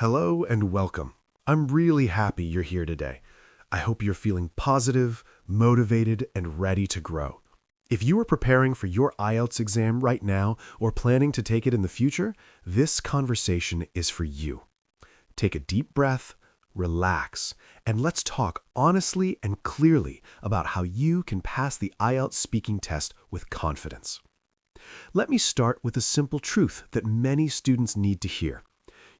Hello and welcome. I'm really happy you're here today. I hope you're feeling positive, motivated, and ready to grow. If you are preparing for your IELTS exam right now or planning to take it in the future, this conversation is for you. Take a deep breath, relax, and let's talk honestly and clearly about how you can pass the IELTS speaking test with confidence. Let me start with a simple truth that many students need to hear.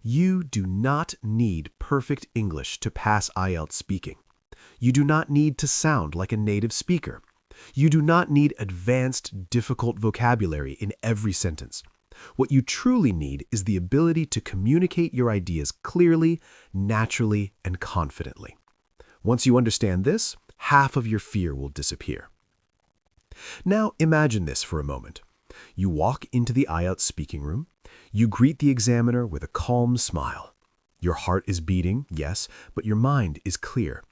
You do not need perfect English to pass IELTS speaking. You do not need to sound like a native speaker. You do not need advanced, difficult vocabulary in every sentence. What you truly need is the ability to communicate your ideas clearly, naturally, and confidently. Once you understand this, half of your fear will disappear. Now imagine this for a moment. You walk into the IELTS speaking room. You greet the examiner with a calm smile. Your heart is beating, yes, but your mind is clear.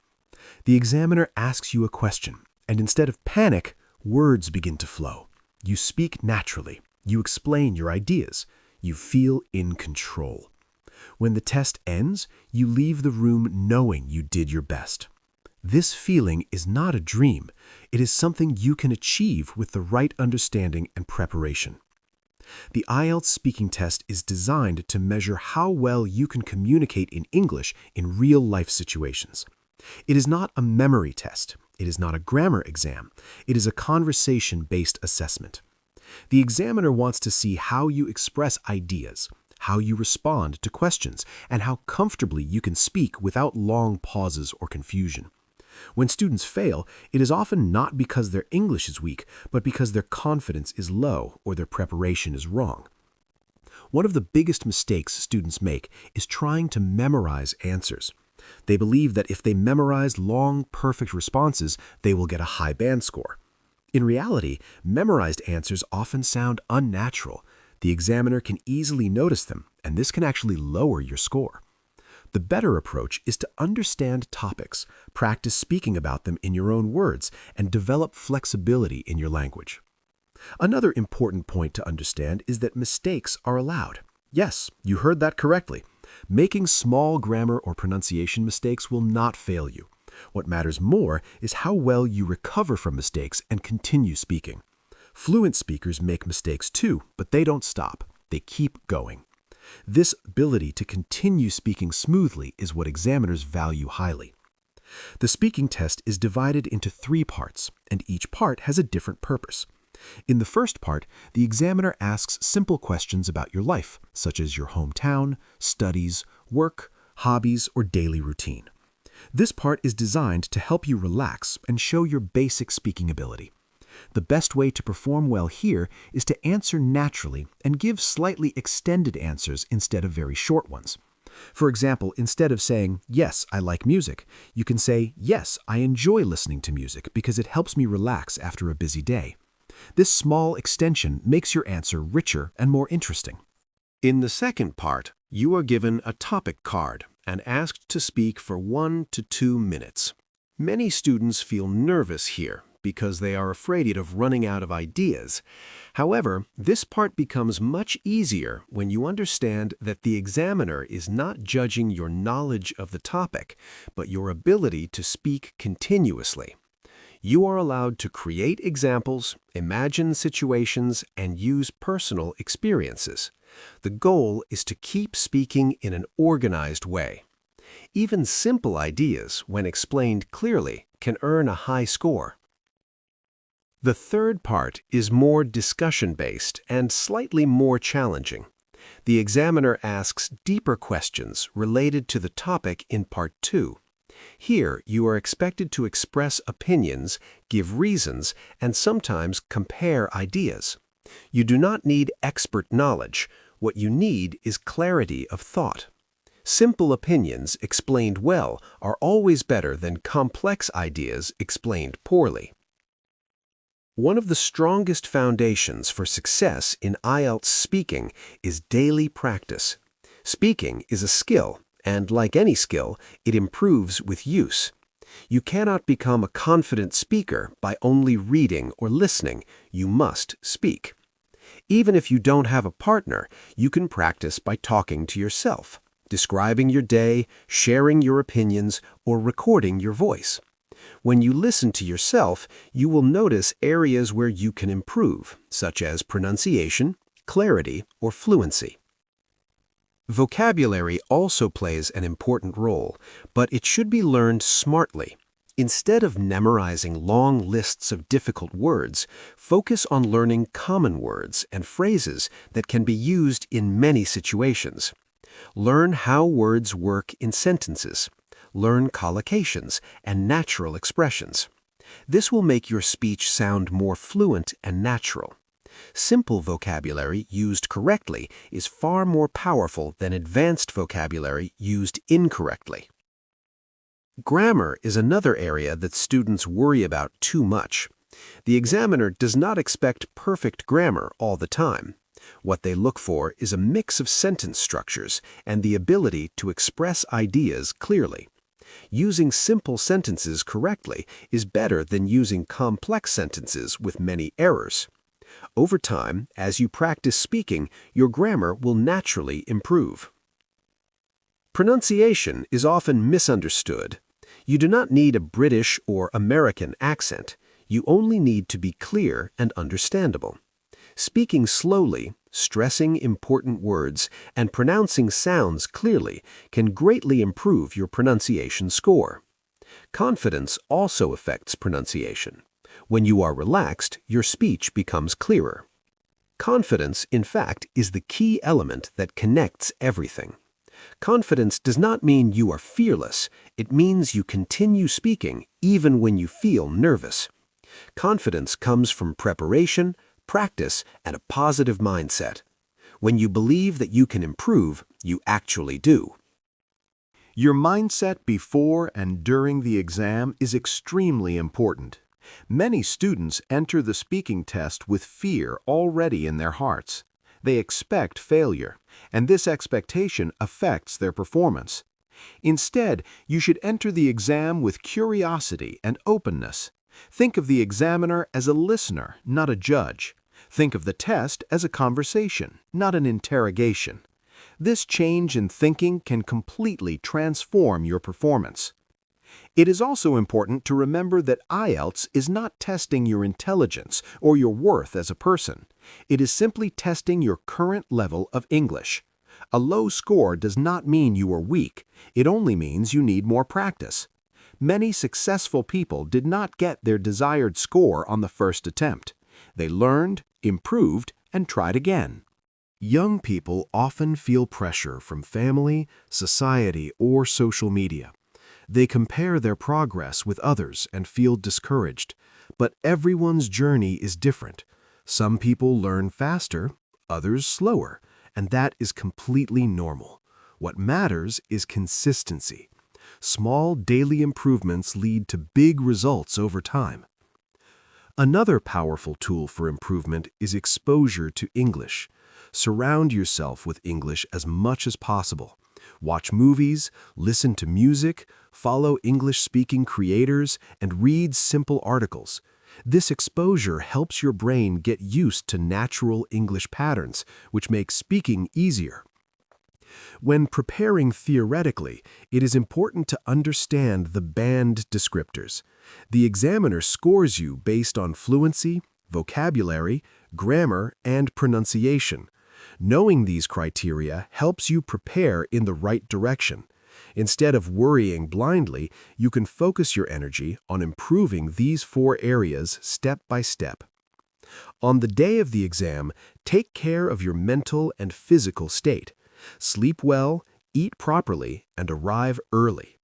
The examiner asks you a question, and instead of panic, words begin to flow. You speak naturally. You explain your ideas. You feel in control. When the test ends, you leave the room knowing you did your best. This feeling is not a dream. It is something you can achieve with the right understanding and preparation. The IELTS speaking test is designed to measure how well you can communicate in English in real-life situations. It is not a memory test. It is not a grammar exam. It is a conversation-based assessment. The examiner wants to see how you express ideas, how you respond to questions, and how comfortably you can speak without long pauses or confusion. When students fail, it is often not because their English is weak, but because their confidence is low or their preparation is wrong. One of the biggest mistakes students make is trying to memorize answers. They believe that if they memorize long, perfect responses, they will get a high band score. In reality, memorized answers often sound unnatural. The examiner can easily notice them, and this can actually lower your score. The better approach is to understand topics, practice speaking about them in your own words, and develop flexibility in your language. Another important point to understand is that mistakes are allowed. Yes, you heard that correctly. Making small grammar or pronunciation mistakes will not fail you. What matters more is how well you recover from mistakes and continue speaking. Fluent speakers make mistakes too, but they don't stop. They keep going. This ability to continue speaking smoothly is what examiners value highly. The speaking test is divided into 3 parts, and each part has a different purpose. In the first part, the examiner asks simple questions about your life, such as your hometown, studies, work, hobbies, or daily routine. This part is designed to help you relax and show your basic speaking ability. The best way to perform well here is to answer naturally and give slightly extended answers instead of very short ones. For example, instead of saying, "Yes, I like music," you can say, "Yes, I enjoy listening to music because it helps me relax after a busy day." This small extension makes your answer richer and more interesting. In the second part, you are given a topic card and asked to speak for 1 to 2 minutes. Many students feel nervous here because they are afraid of running out of ideas. However, this part becomes much easier when you understand that the examiner is not judging your knowledge of the topic, but your ability to speak continuously. You are allowed to create examples, imagine situations, and use personal experiences. The goal is to keep speaking in an organized way. Even simple ideas, when explained clearly, can earn a high score. The third part is more discussion-based and slightly more challenging. The examiner asks deeper questions related to the topic in Part 2. Here, you are expected to express opinions, give reasons, and sometimes compare ideas. You do not need expert knowledge. What you need is clarity of thought. Simple opinions explained well are always better than complex ideas explained poorly. One of the strongest foundations for success in IELTS speaking is daily practice. Speaking is a skill, and like any skill, it improves with use. You cannot become a confident speaker by only reading or listening. You must speak. Even if you don't have a partner, you can practice by talking to yourself. describing your day, sharing your opinions, or recording your voice. When you listen to yourself, you will notice areas where you can improve, such as pronunciation, clarity, or fluency. Vocabulary also plays an important role, but it should be learned smartly. Instead of memorizing long lists of difficult words, focus on learning common words and phrases that can be used in many situations. Learn how words work in sentences. Learn collocations and natural expressions. This will make your speech sound more fluent and natural. Simple vocabulary used correctly is far more powerful than advanced vocabulary used incorrectly. Grammar is another area that students worry about too much. The examiner does not expect perfect grammar all the time. What they look for is a mix of sentence structures and the ability to express ideas clearly. Using simple sentences correctly is better than using complex sentences with many errors. Over time, as you practice speaking, your grammar will naturally improve. Pronunciation is often misunderstood. You do not need a British or American accent. You only need to be clear and understandable. Speaking slowly, stressing important words, and pronouncing sounds clearly can greatly improve your pronunciation score. Confidence also affects pronunciation. When you are relaxed, your speech becomes clearer. Confidence, in fact, is the key element that connects everything. Confidence does not mean you are fearless. It means you continue speaking even when you feel nervous. Confidence comes from preparation, practice, and a positive mindset. When you believe that you can improve, you actually do. Your mindset before and during the exam is extremely important. Many students enter the speaking test with fear already in their hearts. They expect failure, and this expectation affects their performance. Instead, you should enter the exam with curiosity and openness. Think of the examiner as a listener, not a judge. Think of the test as a conversation, not an interrogation. This change in thinking can completely transform your performance. It is also important to remember that IELTS is not testing your intelligence or your worth as a person. It is simply testing your current level of English. A low score does not mean you are weak. It only means you need more practice. Many successful people did not get their desired score on the first attempt. They learned, improved, and tried again. Young people often feel pressure from family, society, or social media. They compare their progress with others and feel discouraged. But everyone's journey is different. Some people learn faster, others slower, and that is completely normal. What matters is consistency. Small daily improvements lead to big results over time. Another powerful tool for improvement is exposure to English. Surround yourself with English as much as possible. Watch movies, listen to music, follow English-speaking creators, and read simple articles. This exposure helps your brain get used to natural English patterns, which makes speaking easier. When preparing theoretically, it is important to understand the band descriptors. The examiner scores you based on fluency, vocabulary, grammar, and pronunciation. Knowing these criteria helps you prepare in the right direction. Instead of worrying blindly, you can focus your energy on improving these 4 areas step by step. On the day of the exam, take care of your mental and physical state. Sleep well, eat properly, and arrive early.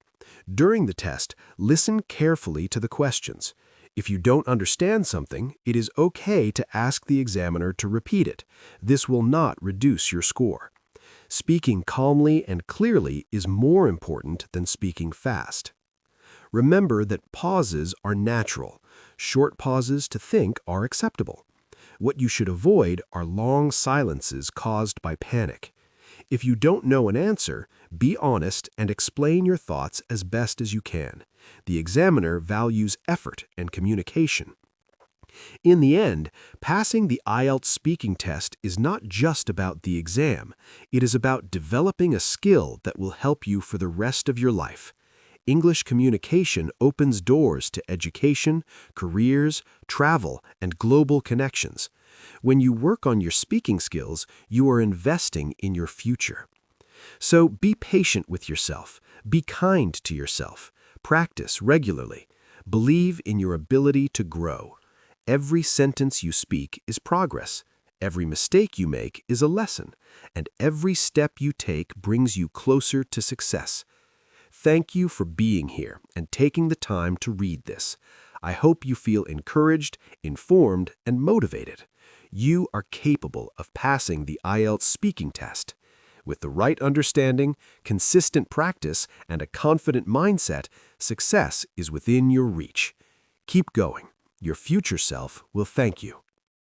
During the test, listen carefully to the questions. If you don't understand something, it is okay to ask the examiner to repeat it. This will not reduce your score. Speaking calmly and clearly is more important than speaking fast. Remember that pauses are natural. Short pauses to think are acceptable. What you should avoid are long silences caused by panic. If you don't know an answer, be honest and explain your thoughts as best as you can. The examiner values effort and communication. In the end, passing the IELTS speaking test is not just about the exam. It is about developing a skill that will help you for the rest of your life. English communication opens doors to education, careers, travel, and global connections. When you work on your speaking skills, you are investing in your future. So be patient with yourself. Be kind to yourself. Practice regularly. Believe in your ability to grow. Every sentence you speak is progress. Every mistake you make is a lesson. And every step you take brings you closer to success. Thank you for being here and taking the time to read this. I hope you feel encouraged, informed, and motivated. You are capable of passing the IELTS speaking test. With the right understanding, consistent practice, and a confident mindset, success is within your reach. Keep going. Your future self will thank you.